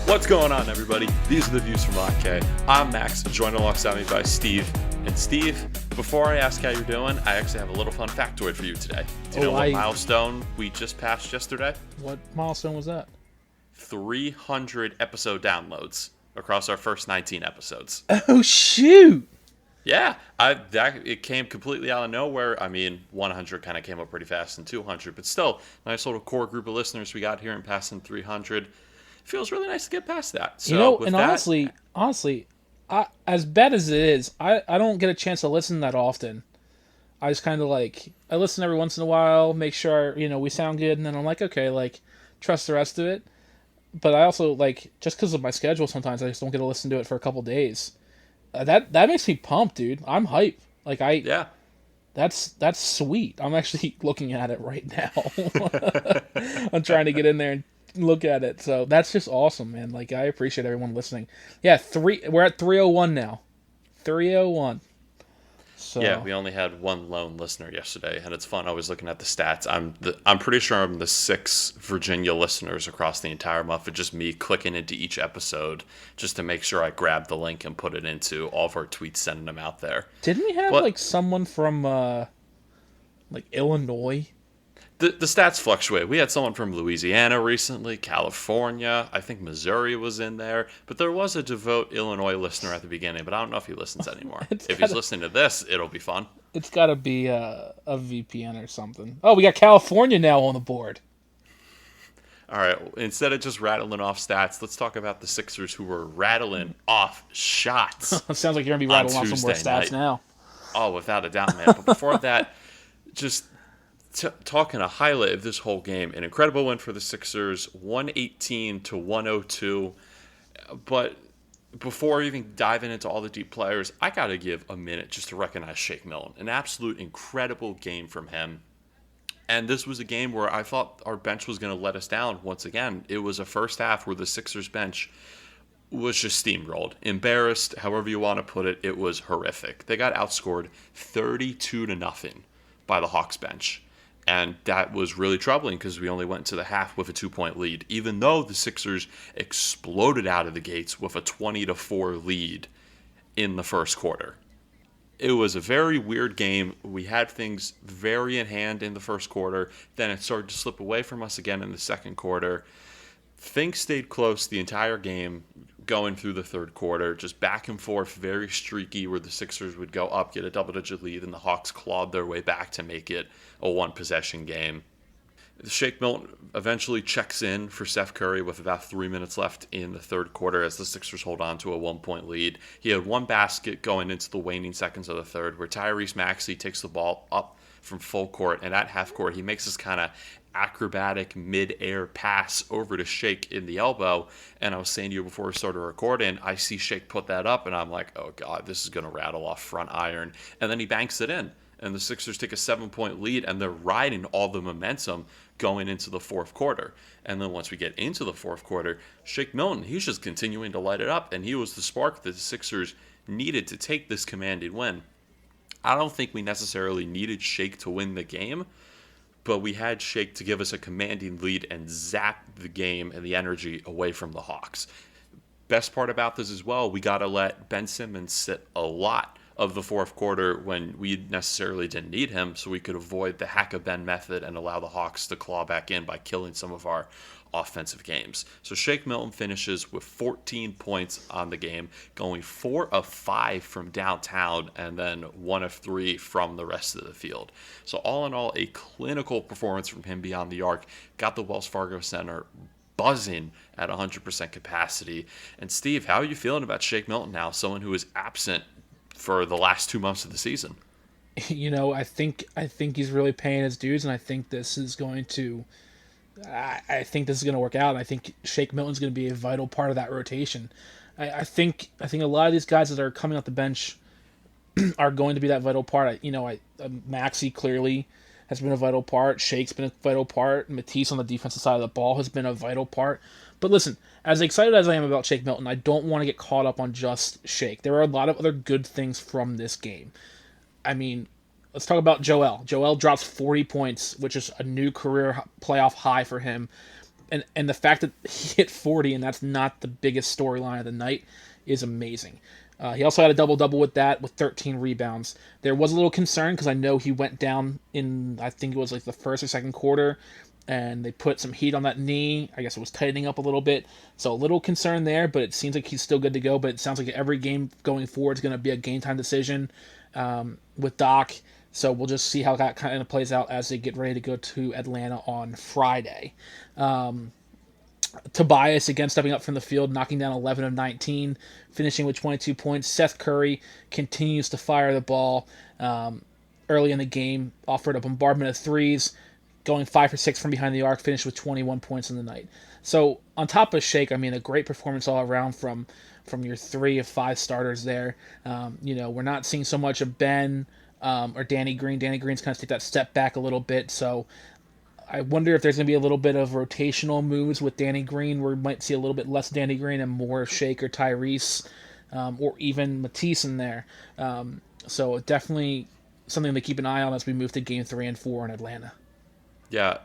What's going on, everybody? These are the views from OK. I'm Max, joined alongside me by Steve. And Steve, before I ask how you're doing, I actually have a little fun factoid for you today. Do you know what milestone we just passed yesterday? What milestone was that? 300 episode downloads across our first 19 episodes. Oh, shoot! Yeah, it came completely out of nowhere. I mean, 100 kind of came up pretty fast and 200, but still, nice little core group of listeners we got here and passing 300. Feels really nice to get past that. So honestly, as bad as it is, I don't get a chance to listen that often. I just kind of I listen every once in a while, make sure, we sound good, and then I'm like, okay, trust the rest of it. But I also, just because of my schedule, sometimes I just don't get to listen to it for a couple days. That makes me pumped, dude. I'm hype. Yeah. That's sweet. I'm actually looking at it right now. I'm trying to get in there and look at it. So that's just awesome, man. I appreciate everyone listening. Yeah, we're at 301 now. 301. So yeah, we only had one lone listener yesterday, and it's fun. I was looking at the stats. I'm pretty sure I'm the 6th Virginia listeners across the entire month. It's just me clicking into each episode just to make sure I grab the link and put it into all of our tweets, sending them out there. Didn't we have someone from Illinois? The stats fluctuate. We had someone from Louisiana recently, California. I think Missouri was in there. But there was a devout Illinois listener at the beginning, but I don't know if he listens anymore. If he's listening to this, it'll be fun. It's got to be a VPN or something. Oh, we got California now on the board. All right. Instead of just rattling off stats, let's talk about the Sixers who were rattling off shots. It sounds like you're going to be rattling off some more stats now. Oh, without a doubt, man. But before that, just talking a highlight of this whole game, an incredible win for the Sixers, 118-102. But before even diving into all the deep players, I got to give a minute just to recognize Shake Milton. An absolute incredible game from him. And this was a game where I thought our bench was going to let us down once again. It was a first half where the Sixers bench was just steamrolled. Embarrassed, however you want to put it, it was horrific. They got outscored 32-0 by the Hawks bench. And that was really troubling because we only went to the half with a 2-point lead, even though the Sixers exploded out of the gates with a 20-4 lead in the first quarter. It was a very weird game. We had things very in hand in the first quarter. Then it started to slip away from us again in the second quarter. Things stayed close the entire game going through the third quarter, just back and forth, very streaky, where the Sixers would go up, get a double-digit lead, and the Hawks clawed their way back to make it a one-possession game. Shake Milton eventually checks in for Steph Curry with about 3 minutes left in the third quarter as the Sixers hold on to a 1-point lead. He had one basket going into the waning seconds of the third where Tyrese Maxey takes the ball up from full court, and at half court he makes this kind of acrobatic mid-air pass over to Shake in the elbow. And I was saying to you before we started recording, I see Shake put that up, and I'm like, oh God, this is going to rattle off front iron. And then he banks it in, and the Sixers take a 7-point lead, and they're riding all the momentum going into the fourth quarter. And then once we get into the fourth quarter, Shake Milton, he's just continuing to light it up, and he was the spark that the Sixers needed to take this commanding win. I don't think we necessarily needed Shake to win the game, but we had Shake to give us a commanding lead and zap the game and the energy away from the Hawks. Best part about this as well, we got to let Ben Simmons sit a lot of the fourth quarter when we necessarily didn't need him, so we could avoid the hack of Ben method and allow the Hawks to claw back in by killing some of our offensive games. So Shake Milton finishes with 14 points on the game, going 4 of 5 from downtown and then 1 of 3 from the rest of the field. So all in all, a clinical performance from him beyond the arc. Got the Wells Fargo Center buzzing at 100% capacity. And Steve, how are you feeling about Shake Milton now, someone who is absent for the last 2 months of the season? I think he's really paying his dues, and I think this is going to work out. I think Shake Milton's going to be a vital part of that rotation. I think a lot of these guys that are coming off the bench are going to be that vital part. Maxey clearly has been a vital part. Shake's been a vital part. Matisse on the defensive side of the ball has been a vital part. But listen, as excited as I am about Shake Milton, I don't want to get caught up on just Shake. There are a lot of other good things from this game. I mean, let's talk about Joel. Joel drops 40 points, which is a new career playoff high for him. and the fact that he hit 40 and that's not the biggest storyline of the night is amazing. He also had a double double with that with 13 rebounds. There was a little concern because I know he went down in I think it was like the first or second quarter, and they put some heat on that knee. I guess it was tightening up a little bit, so a little concern there. But it seems like he's still good to go. But it sounds like every game going forward is going to be a game time decision with Doc. So we'll just see how that kind of plays out as they get ready to go to Atlanta on Friday. Tobias again stepping up from the field, knocking down 11 of 19, finishing with 22 points. Seth Curry continues to fire the ball early in the game, offered a bombardment of threes, going 5 for 6 from behind the arc, finished with 21 points in the night. So on top of Shake, I mean, a great performance all around from your 3 of 5 starters there. We're not seeing so much of Ben or Danny Green. Danny Green's kind of take that step back a little bit, so I wonder if there's going to be a little bit of rotational moves with Danny Green, where we might see a little bit less Danny Green and more Shake or Tyrese, or even Matisse in there. So definitely something to keep an eye on as we move to Game 3 and 4 in Atlanta. Yeah,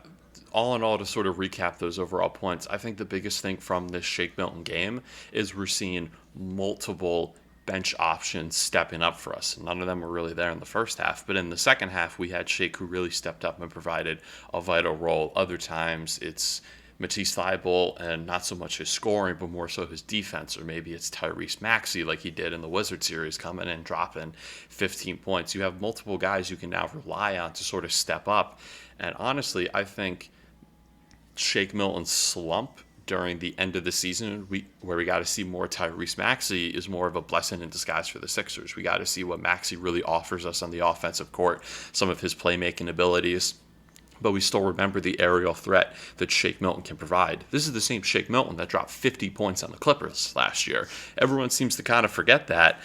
all in all, to sort of recap those overall points, I think the biggest thing from this Shake Milton game is we're seeing multiple bench options stepping up for us. None of them were really there in the first half, but in the second half, we had Shake who really stepped up and provided a vital role. Other times, it's Matisse Thybulle and not so much his scoring, but more so his defense, or maybe it's Tyrese Maxey like he did in the Wizard series, coming in dropping 15 points. You have multiple guys you can now rely on to sort of step up, and honestly, I think Shake Milton's slump during the end of the season, where we got to see more Tyrese Maxey, is more of a blessing in disguise for the Sixers. We got to see what Maxey really offers us on the offensive court, some of his playmaking abilities, but we still remember the aerial threat that Shake Milton can provide. This is the same Shake Milton that dropped 50 points on the Clippers last year. Everyone seems to kind of forget that.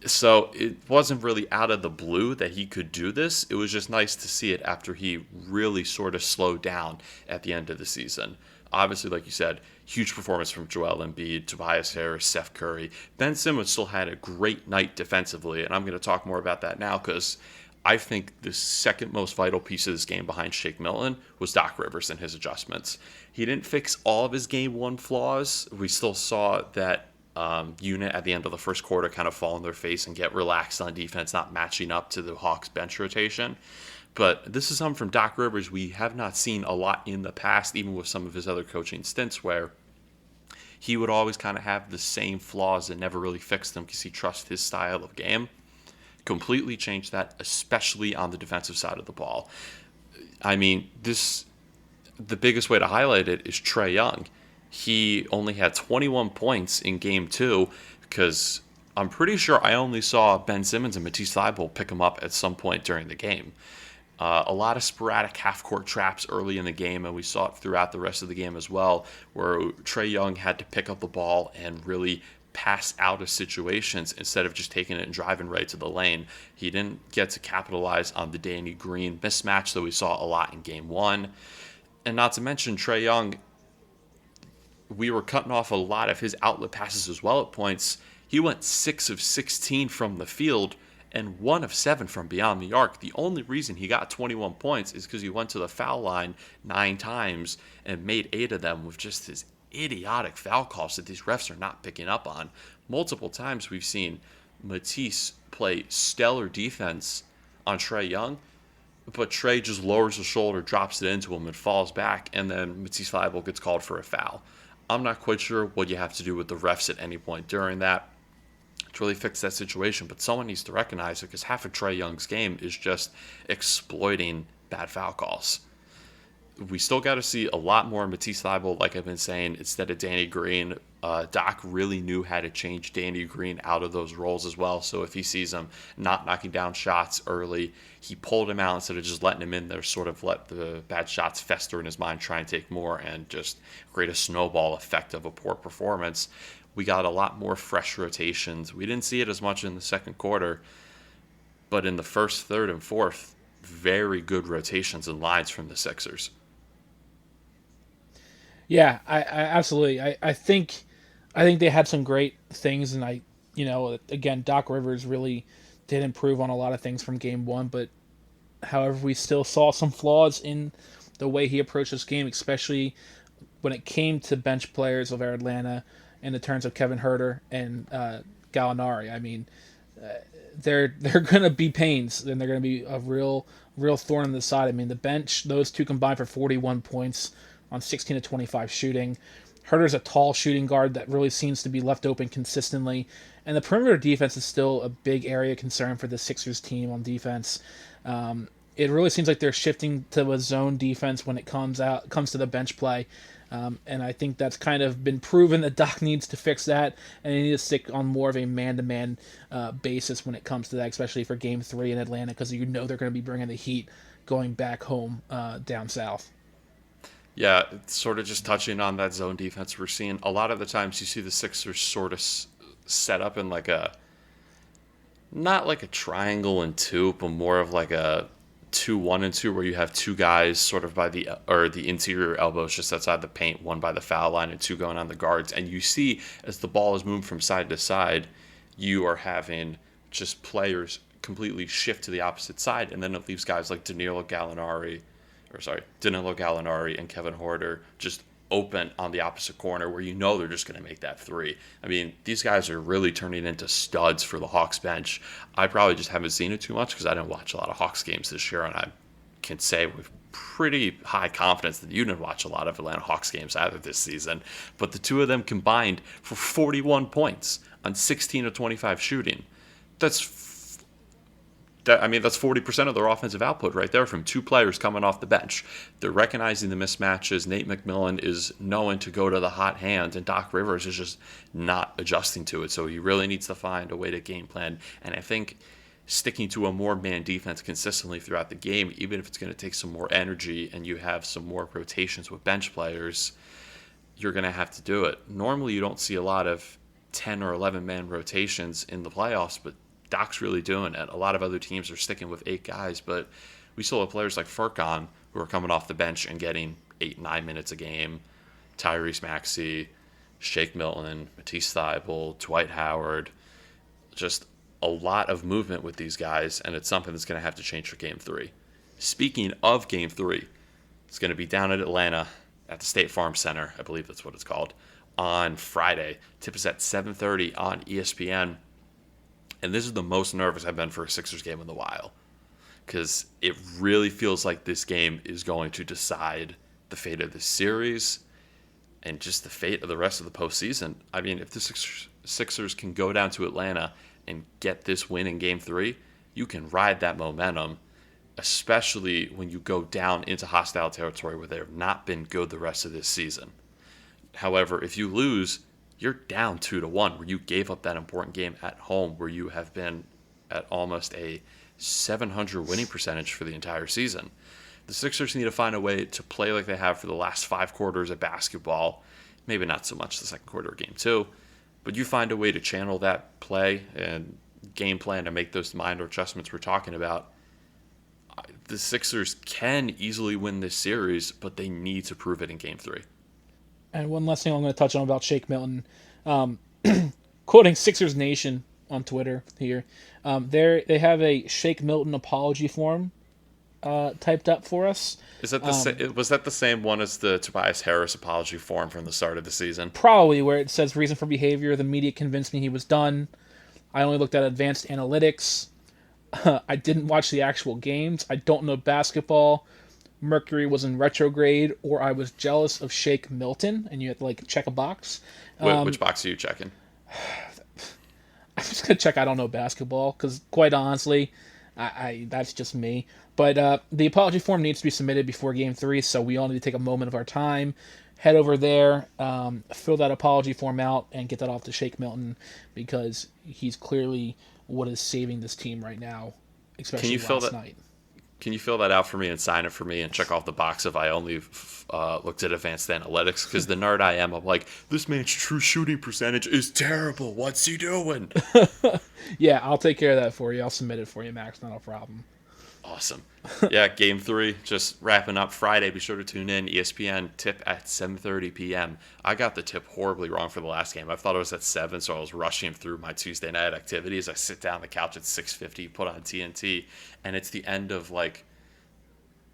So it wasn't really out of the blue that he could do this. It was just nice to see it after he really sort of slowed down at the end of the season. Obviously, like you said, huge performance from Joel Embiid, Tobias Harris, Seth Curry. Ben Simmons still had a great night defensively, and I'm going to talk more about that now because I think the second most vital piece of this game behind Shake Milton was Doc Rivers and his adjustments. He didn't fix all of his game one flaws. We still saw that unit at the end of the first quarter kind of fall on their face and get relaxed on defense, not matching up to the Hawks bench rotation. But this is something from Doc Rivers we have not seen a lot in the past, even with some of his other coaching stints, where he would always kind of have the same flaws and never really fix them because he trusts his style of game. Completely changed that, especially on the defensive side of the ball. I mean, the biggest way to highlight it is Trae Young. He only had 21 points in Game 2 because I'm pretty sure I only saw Ben Simmons and Matisse Thybulle pick him up at some point during the game. A lot of sporadic half-court traps early in the game, and we saw it throughout the rest of the game as well, where Trae Young had to pick up the ball and really pass out of situations instead of just taking it and driving right to the lane. He didn't get to capitalize on the Danny Green mismatch that we saw a lot in Game 1. And not to mention Trae Young, we were cutting off a lot of his outlet passes as well at points. He went 6 of 16 from the field and 1 of 7 from beyond the arc. The only reason he got 21 points is because he went to the foul line 9 times and made 8 of them with just his idiotic foul calls that these refs are not picking up on. Multiple times we've seen Matisse play stellar defense on Trae Young, but Trae just lowers his shoulder, drops it into him, and falls back, and then Matisse Thybulle gets called for a foul. I'm not quite sure what you have to do with the refs at any point during that to really fix that situation, but someone needs to recognize it because half of Trae Young's game is just exploiting bad foul calls. We still got to see a lot more Matisse Thybulle, like I've been saying, instead of Danny Green. Doc really knew how to change Danny Green out of those roles as well. So if he sees him not knocking down shots early, he pulled him out instead of just letting him in there, sort of let the bad shots fester in his mind, try and take more, and just create a snowball effect of a poor performance. We got a lot more fresh rotations. We didn't see it as much in the second quarter, but in the first, third, and fourth, very good rotations and lines from the Sixers. Yeah, I absolutely. I think they had some great things, and again, Doc Rivers really did improve on a lot of things from Game 1, but however, we still saw some flaws in the way he approached this game, especially when it came to bench players of Atlanta in the terms of Kevin Herter and Gallinari. I mean, they're going to be pains, and they're going to be a real thorn in the side. I mean, the bench, those two combined for 41 points on 16 to 25 shooting. Herter's a tall shooting guard that really seems to be left open consistently, and the perimeter defense is still a big area of concern for the Sixers team on defense. It really seems like they're shifting to a zone defense when it comes to the bench play. And I think that's kind of been proven that Doc needs to fix that, and they need to stick on more of a man-to-man basis when it comes to that, especially for Game 3 in Atlanta, because you know they're going to be bringing the heat going back home down south. Yeah, it's sort of just touching on that zone defense. We're seeing a lot of the times you see the Sixers sort of set up in like not like a triangle and two, but more of like a 2-1-2, where you have two guys sort of by the interior elbows just outside the paint, one by the foul line and two going on the guards. And you see as the ball is moving from side to side, you are having just players completely shift to the opposite side, and then it leaves guys like Danilo Gallinari and Kevin Horter just open on the opposite corner, where you know they're just going to make that three. I mean, these guys are really turning into studs for the Hawks bench. I probably just haven't seen it too much because I didn't watch a lot of Hawks games this year, and I can say with pretty high confidence that you didn't watch a lot of Atlanta Hawks games either this season. But the two of them combined for 41 points on 16 of 25 shooting. That's 40% of their offensive output right there from two players coming off the bench. They're recognizing the mismatches. Nate McMillan is knowing to go to the hot hand, and Doc Rivers is just not adjusting to it. So he really needs to find a way to game plan. And I think sticking to a more man defense consistently throughout the game, even if it's going to take some more energy and you have some more rotations with bench players, you're going to have to do it. Normally you don't see a lot of 10 or 11 man rotations in the playoffs, but Doc's really doing it. A lot of other teams are sticking with 8 guys, but we still have players like Furkan who are coming off the bench and getting 8-9 minutes a game. Tyrese Maxey, Shake Milton, Matisse Thybulle, Dwight Howard. Just a lot of movement with these guys, and it's something that's going to have to change for Game 3. Speaking of Game 3, it's going to be down at Atlanta at the State Farm Center, I believe that's what it's called, on Friday. Tip is at 7:30 on ESPN. And this is the most nervous I've been for a Sixers game in a while, because it really feels like this game is going to decide the fate of this series and just the fate of the rest of the postseason. I mean, if the Sixers can go down to Atlanta and get this win in Game 3, you can ride that momentum, especially when you go down into hostile territory where they have not been good the rest of this season. However, if you lose, you're down 2-1, where you gave up that important game at home, where you have been at almost a 700 winning percentage for the entire season. The Sixers need to find a way to play like they have for the last 5 quarters of basketball. Maybe not so much the second quarter of Game 2, but you find a way to channel that play and game plan to make those minor adjustments we're talking about. The Sixers can easily win this series, but they need to prove it in Game 3. And one last thing I'm going to touch on about Shake Milton, quoting Sixers Nation on Twitter here, they have a Shake Milton apology form typed up for us. Is that was that the same one as the Tobias Harris apology form from the start of the season? Probably, where it says reason for behavior. The media convinced me he was done. I only looked at advanced analytics. I didn't watch the actual games. I don't know basketball. Mercury was in retrograde, or I was jealous of Shake Milton, and you had to check a box. Which box are you checking? I'm just gonna check I don't know basketball, because quite honestly, I that's just me. But the apology form needs to be submitted before Game 3, so we all need to take a moment of our time, head over there, fill that apology form out, and get that off to Shake Milton, because he's clearly what is saving this team right now, especially last night. Can you fill that out for me and sign it for me and check off the box if I only looked at advanced analytics? Because the nerd I am, I'm like, this man's true shooting percentage is terrible. What's he doing? Yeah, I'll take care of that for you. I'll submit it for you, Max. Not a problem. Awesome. Yeah, Game 3, just wrapping up Friday. Be sure to tune in. ESPN tip at 7:30 p.m. I got the tip horribly wrong for the last game. I thought it was at 7, so I was rushing through my Tuesday night activities. I sit down on the couch at 6:50, put on TNT, and it's the end of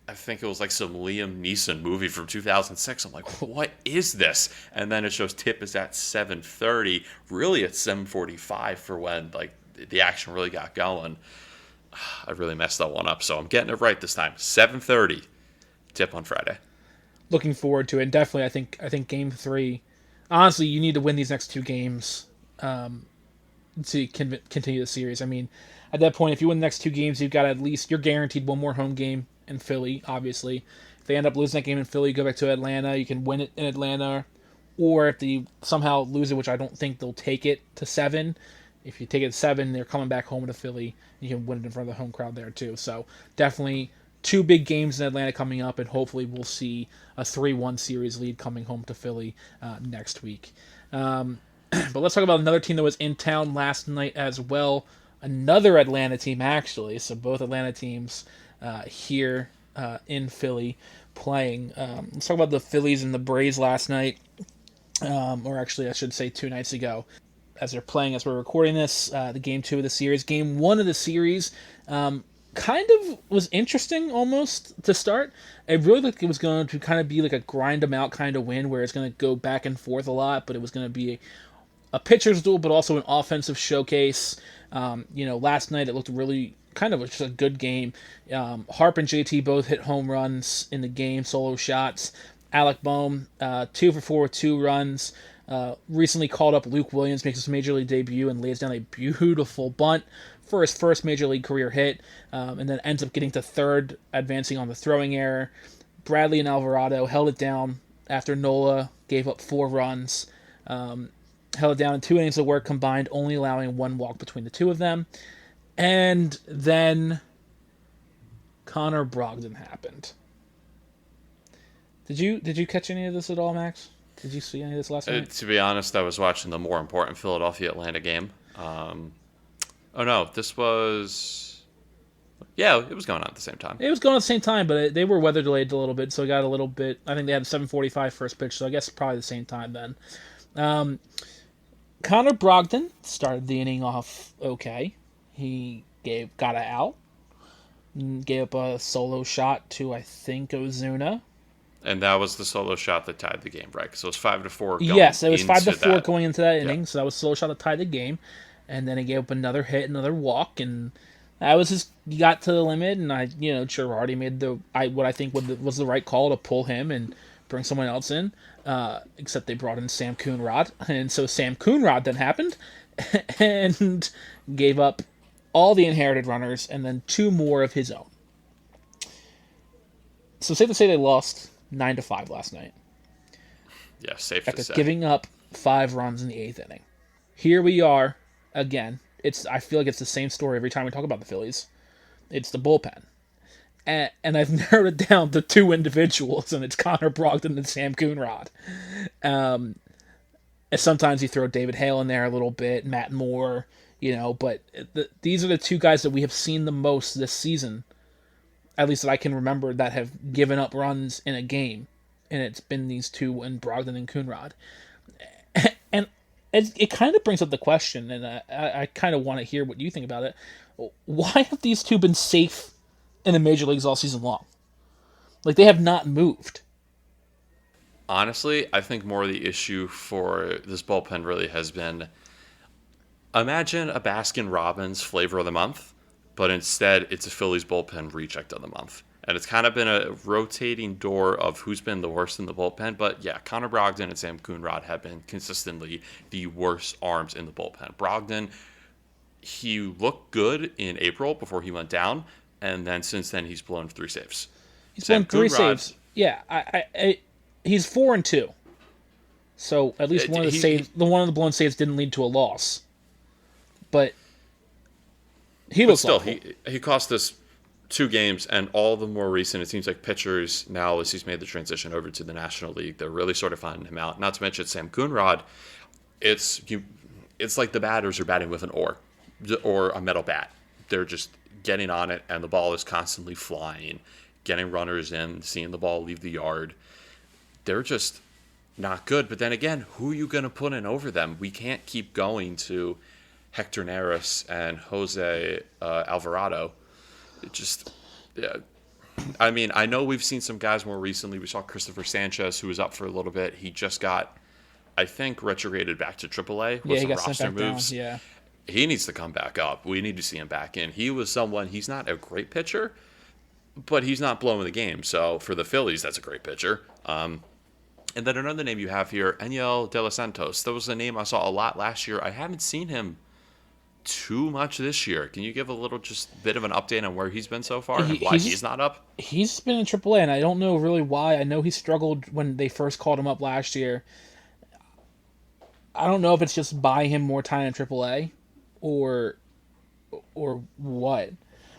I think it was like some Liam Neeson movie from 2006. I'm like, what is this? And then it shows tip is at 7:30. Really, it's 7:45 for when like the action really got going. I really messed that one up, so I'm getting it right this time. 7:30 tip on Friday. Looking forward to it. And definitely, I think Game 3. Honestly, you need to win these next two games to continue the series. I mean, at that point, if you win the next two games, you've got at least you're guaranteed one more home game in Philly. Obviously, if they end up losing that game in Philly, you go back to Atlanta. You can win it in Atlanta, or if they somehow lose it, which I don't think they'll take it to 7. If you take it to 7, they're coming back home to Philly. You can win it in front of the home crowd there too. So definitely two big games in Atlanta coming up, and hopefully we'll see a 3-1 series lead coming home to Philly next week. But let's talk about another team that was in town last night as well. Another Atlanta team, actually. So both Atlanta teams here in Philly playing. Let's talk about the Phillies and the Braves last night. Or actually, I should say 2 nights ago. As they're playing, as we're recording this, the game 2 of the series. Game 1 of the series kind of was interesting almost to start. It really looked like it was going to kind of be like a grind them out kind of win where it's going to go back and forth a lot, but it was going to be a pitcher's duel, but also an offensive showcase. Last night it looked really kind of just a good game. Harp and JT both hit home runs in the game, solo shots. Alec Boehm, 2 for 4 with 2 runs. Recently called up Luke Williams, makes his major league debut and lays down a beautiful bunt for his first major league career hit, and then ends up getting to third, advancing on the throwing error. Bradley and Alvarado held it down after Nola gave up 4 runs. Held it down in 2 innings of work combined, only allowing 1 walk between the two of them. And then Connor Brogdon happened. Did you catch any of this at all, Max? Did you see any of this last night? To be honest, I was watching the more important Philadelphia Atlanta game. Oh no, this was. Yeah, it was going on at the same time. It was going at the same time, but they were weather delayed a little bit, so it got a little bit. I think they had a 7:45 first pitch, so I guess probably the same time then. Connor Brogdon started the inning off okay. He got an out, gave up a solo shot to I think Ozuna. And that was the solo shot that tied the game, right? Because it was 5-4. Yes, it was 5-4 going into that inning, Yeah. so that was a solo shot that tied the game. And then he gave up another hit, another walk, and that was his. He got to the limit, and Girardi made what I think was the right call to pull him and bring someone else in. Except they brought in Sam Coonrod, and so Sam Coonrod then happened, and gave up all the inherited runners, and then 2 more of his own. So safe to say they lost 9-5 last night. Yeah, safe after to say. giving up 5 runs in the 8th inning. Here we are again. I feel like it's the same story every time we talk about the Phillies. It's the bullpen. And I've narrowed it down to 2 individuals, and it's Connor Brogdon and Sam Coonrod. And sometimes you throw David Hale in there a little bit, Matt Moore, but these are the 2 guys that we have seen the most this season, at least that I can remember, that have given up runs in a game. And it's been these 2, and Brogdon and Coonrod. And it kind of brings up the question, and I kind of want to hear what you think about it. Why have these 2 been safe in the major leagues all season long? Like, they have not moved. Honestly, I think more of the issue for this bullpen really has been, imagine a Baskin Robbins flavor of the month, but instead it's a Phillies bullpen reject of the month. And it's kind of been a rotating door of who's been the worst in the bullpen. But yeah, Connor Brogdon and Sam Coonrod have been consistently the worst arms in the bullpen. Brogdon, he looked good in April before he went down, and then since then he's blown 3 saves. He's blown 3 saves. Yeah, he's 4-2. So at least one of the blown saves didn't lead to a loss. But he looks still awful. he cost us 2 games, and all the more recent, it seems like pitchers now, as he's made the transition over to the National League, they're really sort of finding him out. Not to mention Sam Coonrod, it's like the batters are batting with an oar or a metal bat. They're just getting on it, and the ball is constantly flying, getting runners in, seeing the ball leave the yard. They're just not good. But then again, who are you going to put in over them? We can't keep going to Hector Neris and Jose Alvarado. It just, yeah, I mean, I know we've seen some guys more recently. We saw Christopher Sanchez, who was up for a little bit. He just got, I think, retrograded back to AAA Yeah, with he some got sent roster back down. moves. Yeah. He needs to come back up. We need to see him back in. He was someone, he's not a great pitcher, but he's not blowing the game. So for the Phillies, that's a great pitcher. And then another name you have here, Enyel De Los Santos. That was a name I saw a lot last year. I haven't seen him too much this year. Can you give a little just bit of an update on where he's been so far and why he's not up? He's been in AAA, and I don't know really why. I know he struggled when they first called him up last year. I don't know if it's just buying him more time in AAA, or what.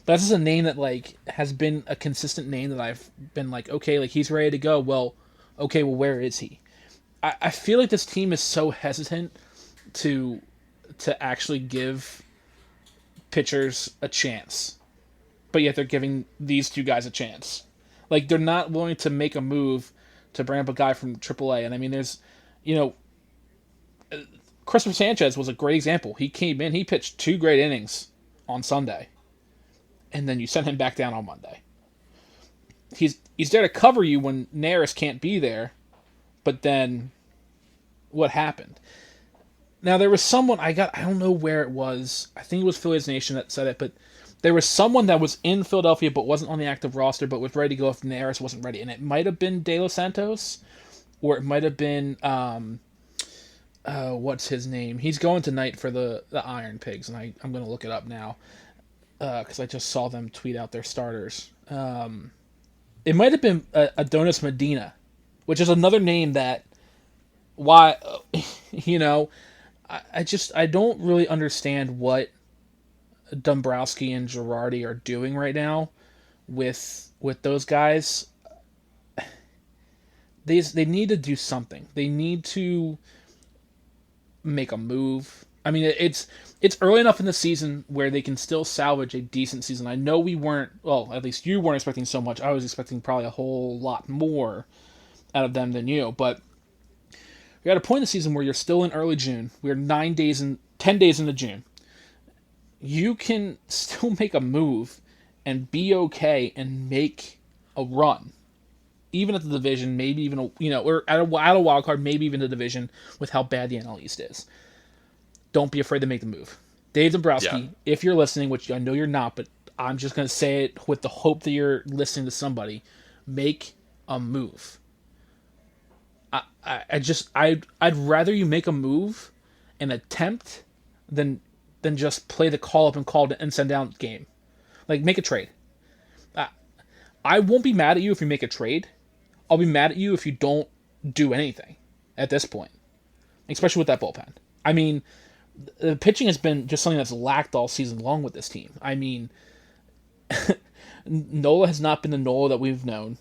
But this is a name that like has been a consistent name that I've been like, okay, like he's ready to go. Well, okay, well where is he? I feel like this team is so hesitant to actually give pitchers a chance, but yet they're giving these two guys a chance. Like they're not willing to make a move to bring up a guy from AAA. And I mean, there's, you know, Christopher Sanchez was a great example. He came in, he pitched 2 great innings on Sunday, and then you sent him back down on Monday. He's there to cover you when Neris can't be there, but then what happened? Now there was someone I don't know where it was. I think it was Phillies Nation that said it, but there was someone that was in Philadelphia but wasn't on the active roster but was ready to go if Neris wasn't ready, and it might have been De Los Santos, or it might have been what's his name? He's going tonight for the Iron Pigs, and I'm going to look it up now because I just saw them tweet out their starters. It might have been Adonis Medina, which is another name that, why, you know, I don't really understand what Dombrowski and Girardi are doing right now with those guys. They need to do something. They need to make a move. I mean, it's early enough in the season where they can still salvage a decent season. I know we weren't, well, at least you weren't expecting so much. I was expecting probably a whole lot more out of them than you, but you're at a point in the season where you're still in early June. We're 10 days into June. You can still make a move and be okay and make a run, even at the division, maybe even or at a wild card, maybe even the division with how bad the NL East is. Don't be afraid to make the move. Dave Dombrowski, if you're listening, which I know you're not, but I'm just going to say it with the hope that you're listening to somebody, make a move. I'd rather you make a move and attempt than just play the call up and call and send down game. Like, make a trade. I won't be mad at you if you make a trade. I'll be mad at you if you don't do anything at this point, especially with that bullpen. I mean, the pitching has been just something that's lacked all season long with this team. I mean, Nola has not been the Nola that we've known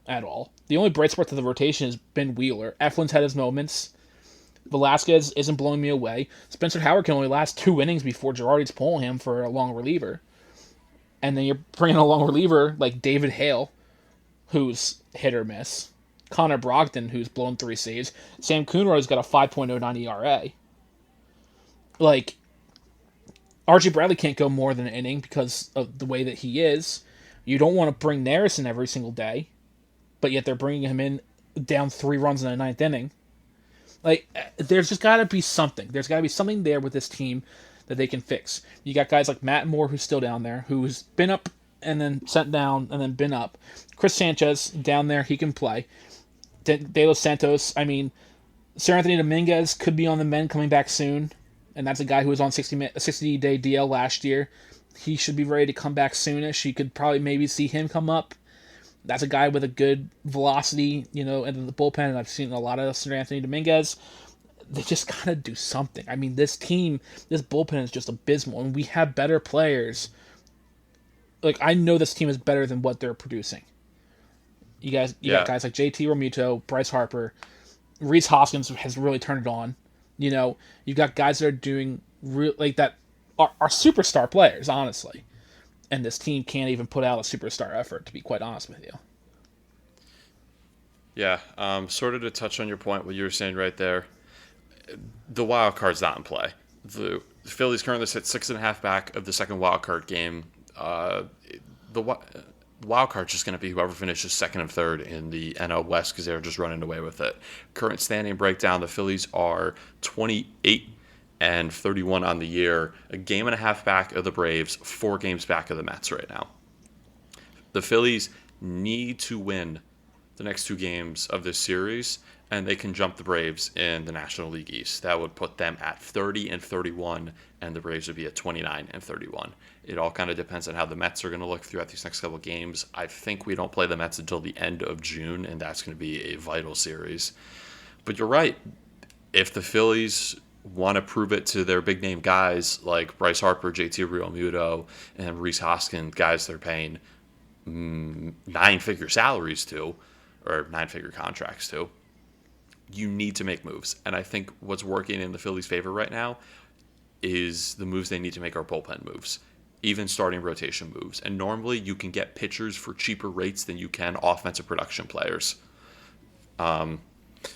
at all. The only bright spot to the rotation has been Wheeler. Eflin's had his moments. Velasquez isn't blowing me away. Spencer Howard can only last 2 innings before Girardi's pulling him for a long reliever. And then you're bringing a long reliever like David Hale, who's hit or miss. Connor Brogdon, who's blown 3 saves. Sam Coonrod has got a 5.09 ERA. Like, Archie Bradley can't go more than an inning because of the way that he is. You don't want to bring Neris in every single day, but yet they're bringing him in down 3 runs in the 9th inning. Like, there's just got to be something. There's got to be something there with this team that they can fix. You got guys like Matt Moore, who's still down there, who's been up and then sent down and then been up. Chris Sanchez, down there, he can play. De Los Santos, I mean, Sir Anthony Dominguez could be on the mend coming back soon, and that's a guy who was on 60-day DL last year. He should be ready to come back soonish. You could probably maybe see him come up. That's a guy with a good velocity, into the bullpen, and I've seen a lot of Sir Anthony Dominguez. They just got to do something. I mean, this bullpen is just abysmal, and we have better players. Like, I know this team is better than what they're producing. You got guys like JT Realmuto, Bryce Harper, Reese Hoskins has really turned it on. You've got guys that are doing that are superstar players, honestly. And this team can't even put out a superstar effort, to be quite honest with you. Yeah, sort of to touch on your point, what you were saying right there, the wild card's not in play. The Phillies currently sit 6.5 back of the second wild card game. wild card's just going to be whoever finishes second and third in the NL West because they're just running away with it. Current standing breakdown: the Phillies are 28 and 31 on the year, a game and a half back of the Braves, 4 games back of the Mets right now. The Phillies need to win the next 2 games of this series, and they can jump the Braves in the National League East. That would put them at 30 and 31, and the Braves would be at 29 and 31. It all kind of depends on how the Mets are going to look throughout these next couple of games. I think we don't play the Mets until the end of June, and that's going to be a vital series. But you're right. If the Phillies want to prove it to their big name guys like Bryce Harper, JT Realmuto, and Rhys Hoskins, guys they're paying 9-figure salaries to, or 9-figure contracts to, you need to make moves. And I think what's working in the Phillies' favor right now is the moves they need to make are bullpen moves, even starting rotation moves. And normally you can get pitchers for cheaper rates than you can offensive production players.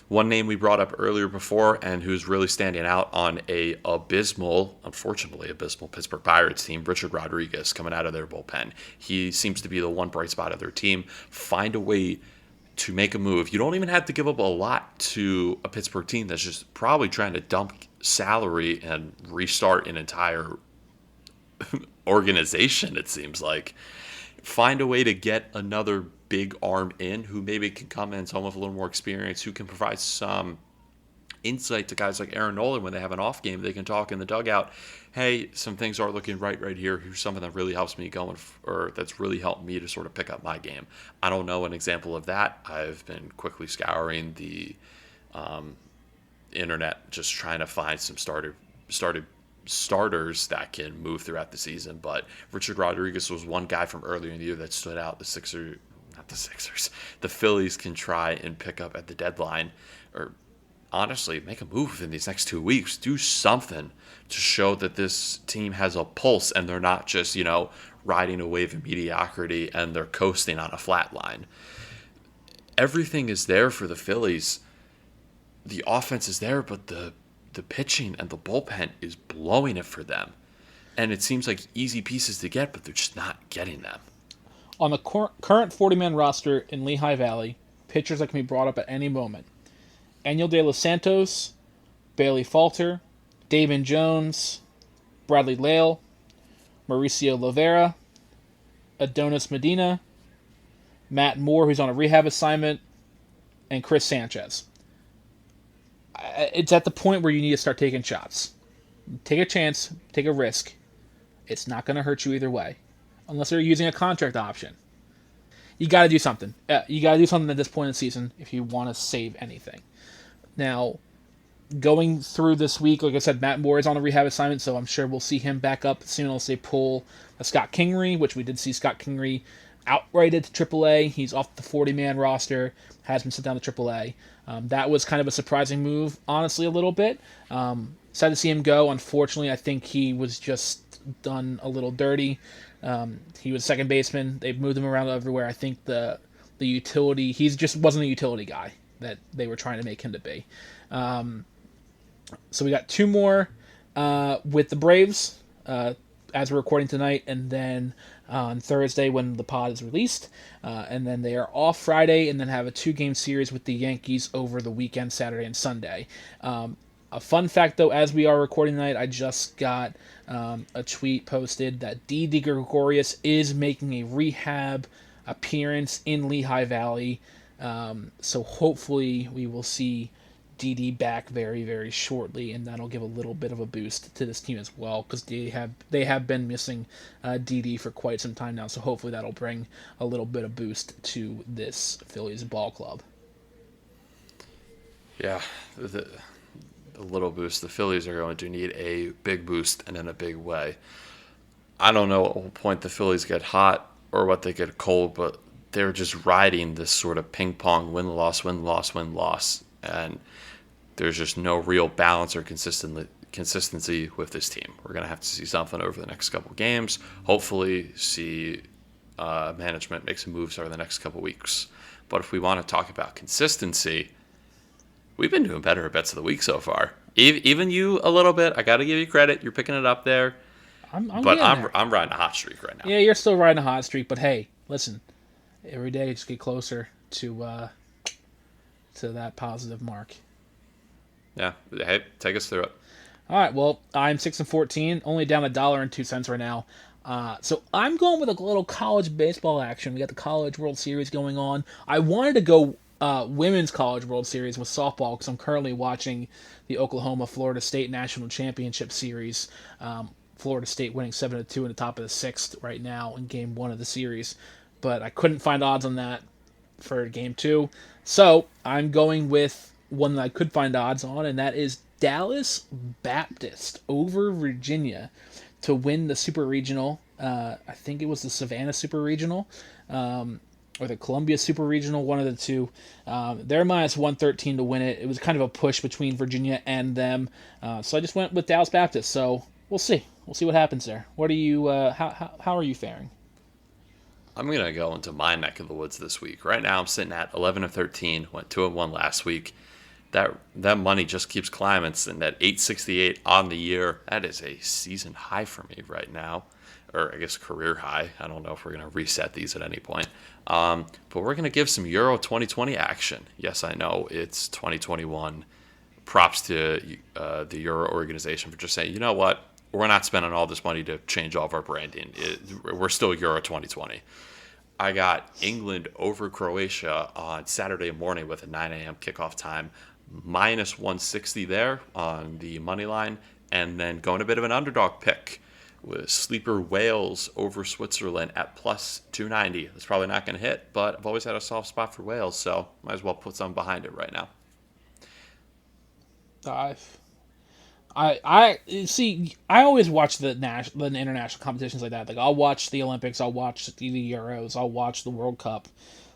One name we brought up earlier before and who's really standing out on unfortunately abysmal Pittsburgh Pirates team, Richard Rodriguez, coming out of their bullpen. He seems to be the one bright spot of their team. Find a way to make a move. You don't even have to give up a lot to a Pittsburgh team that's just probably trying to dump salary and restart an entire organization, it seems like. Find a way to get another big arm in who maybe can come in, someone with a little more experience, who can provide some insight to guys like Aaron Nolan when they have an off game. They can talk in the dugout, hey, some things are looking right here. Here's something that really helps me or that's really helped me to sort of pick up my game. I don't know an example of that. I've been quickly scouring the internet, just trying to find some starters that can move throughout the season. But Richard Rodriguez was one guy from earlier in the year that stood out. The Phillies can try and pick up at the deadline, or honestly make a move in these next 2 weeks. Do something to show that this team has a pulse and they're not just, riding a wave of mediocrity and they're coasting on a flat line. Everything is there for the Phillies. The offense is there, but the pitching and the bullpen is blowing it for them. And it seems like easy pieces to get, but they're just not getting them. On the current 40-man roster in Lehigh Valley, pitchers that can be brought up at any moment: Aniel De Los Santos, Bailey Falter, Damon Jones, Bradley Lale, Mauricio Lovera, Adonis Medina, Matt Moore, who's on a rehab assignment, and Chris Sanchez. It's at the point where you need to start taking shots. Take a chance, take a risk. It's not going to hurt you either way, unless they're using a contract option. You got to do something. You got to do something at this point in the season if you want to save anything. Now, going through this week, like I said, Matt Moore is on a rehab assignment, so I'm sure we'll see him back up soon unless they pull Scott Kingery, which we did see Scott Kingery outrighted to AAA. He's off the 40-man roster, has been sent down to AAA. That was kind of a surprising move, honestly, a little bit. Sad to see him go. Unfortunately, I think he was just done a little dirty. He was second baseman. They've moved him around everywhere. I think the utility, he just wasn't a utility guy that they were trying to make him to be. So we got 2 more with the Braves as we're recording tonight, and then on Thursday when the pod is released. And then they are off Friday and then have a 2-game series with the Yankees over the weekend, Saturday and Sunday. A fun fact, though, as we are recording tonight, I just got a tweet posted that Didi Gregorius is making a rehab appearance in Lehigh Valley. So hopefully we will see Didi back very, very shortly, and that'll give a little bit of a boost to this team as well, because they have been missing Didi for quite some time now. So hopefully that'll bring a little bit of boost to this Phillies ball club. Yeah, a little boost. The Phillies are going to need a big boost and in a big way. I don't know at what point the Phillies get hot or what they get cold, but they're just riding this sort of ping-pong win-loss, win-loss, win-loss, and there's just no real balance or consistency with this team. We're going to have to see something over the next couple games. Hopefully see management make some moves over the next couple weeks. But if we want to talk about consistency, we've been doing better at Bets of the Week so far. Even you a little bit. I got to give you credit. You're picking it up there. I'm riding a hot streak right now. Yeah, you're still riding a hot streak, but hey, listen, every day just get closer to that positive mark. Yeah. Hey, take us through it. All right, well, I'm 6-14, only down $1.02 right now. So I'm going with a little college baseball action. We got the College World Series going on. I wanted to go Women's College World Series with softball because I'm currently watching the Oklahoma-Florida State National Championship Series. Florida State winning 7-2 in the top of the sixth right now in Game 1 of the series. But I couldn't find odds on that for Game 2. So I'm going with one that I could find odds on, and that is Dallas Baptist over Virginia to win the Super Regional. I think it was the Savannah Super Regional or the Columbia Super Regional, one of the two. They're minus 113 to win it. It was kind of a push between Virginia and them. So I just went with Dallas Baptist. So we'll see. We'll see what happens there. What are you? How are you faring? I'm going to go into my neck of the woods this week. Right now I'm sitting at 11-13, went 2-1 last week. That money just keeps climbing, and that 868 on the year, that is a season high for me right now, or I guess career high. I don't know if we're going to reset these at any point. But we're going to give some Euro 2020 action. Yes, I know it's 2021. Props to the Euro organization for just saying, you know what, we're not spending all this money to change all of our branding. We're still Euro 2020. I got England over Croatia on Saturday morning with a 9 a.m. kickoff time. Minus 160 there on the money line, and then going a bit of an underdog pick with sleeper Wales over Switzerland at plus 290. That's probably not going to hit, but I've always had a soft spot for Wales, so might as well put some behind it right now. I see. I always watch the international competitions like that. Like I'll watch the Olympics, I'll watch the Euros, I'll watch the World Cup.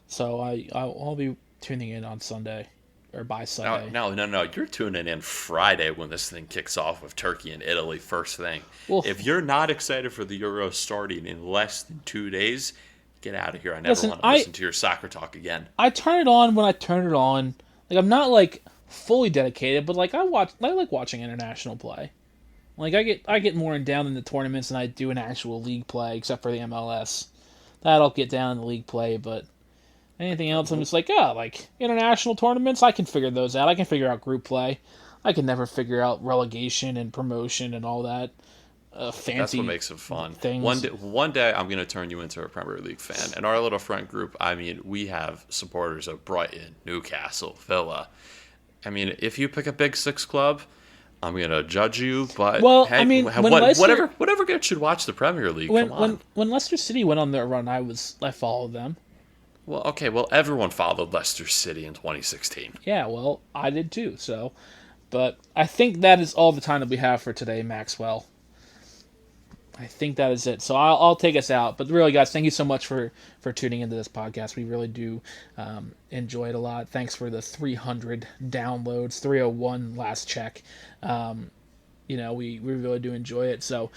So I'll be tuning in on Sunday. Or by Sunday. No. You're tuning in Friday when this thing kicks off with Turkey and Italy first thing. Well, if you're not excited for the Euro starting in less than 2 days, get out of here. I never want to listen to your soccer talk again. I turn it on when I turn it on. Like I'm not like fully dedicated, but like I like watching international play. Like I get more in down in the tournaments than I do in actual league play, except for the MLS. That'll get down in the league play, but anything else, I'm just like, like international tournaments, I can figure those out. I can figure out group play. I can never figure out relegation and promotion and all that fancy. That's what makes it fun. Things. One day, I'm going to turn you into a Premier League fan. And our little friend group, I mean, we have supporters of Brighton, Newcastle, Villa. I mean, if you pick a Big Six club, I'm going to judge you. But well, hey, I mean, whatever gets you to watch the Premier League. Come on. When Leicester City went on their run, I followed them. Well, okay. Well, everyone followed Leicester City in 2016. Yeah, well, I did too. So, but I think that is all the time that we have for today, Maxwell. I think that is it. So I'll take us out. But really, guys, thank you so much for tuning into this podcast. We really do enjoy it a lot. Thanks for the 300 downloads, 301 last check. We really do enjoy it. So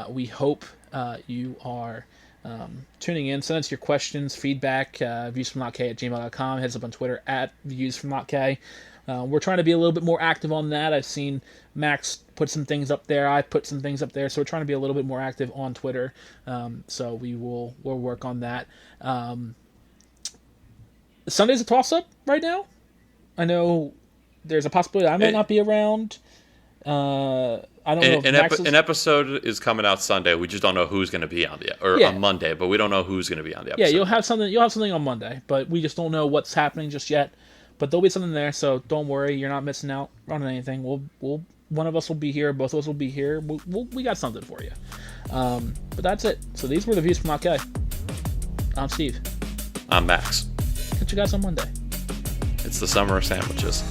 we hope you are tuning in. Send us your questions, feedback, viewsfromnotk@gmail.com. Head us up on Twitter @viewsfromnotk. We're trying to be a little bit more active on that. I've seen Max put some things up there. I put some things up there. So we're trying to be a little bit more active on Twitter. So we'll work on that. Sunday's a toss-up right now. I know there's a possibility I might not be around. I don't know. An episode is coming out Sunday. We just don't know who's going to be on on Monday, but we don't know who's going to be on the episode. Yeah, you'll have something on Monday, but we just don't know what's happening just yet. But there'll be something there, so don't worry. You're not missing out on anything. We'll one of us will be here. Both of us will be here. We got something for you. But that's it. So these were the views from OK. I'm Steve. I'm Max. Catch you guys on Monday. It's the summer of sandwiches.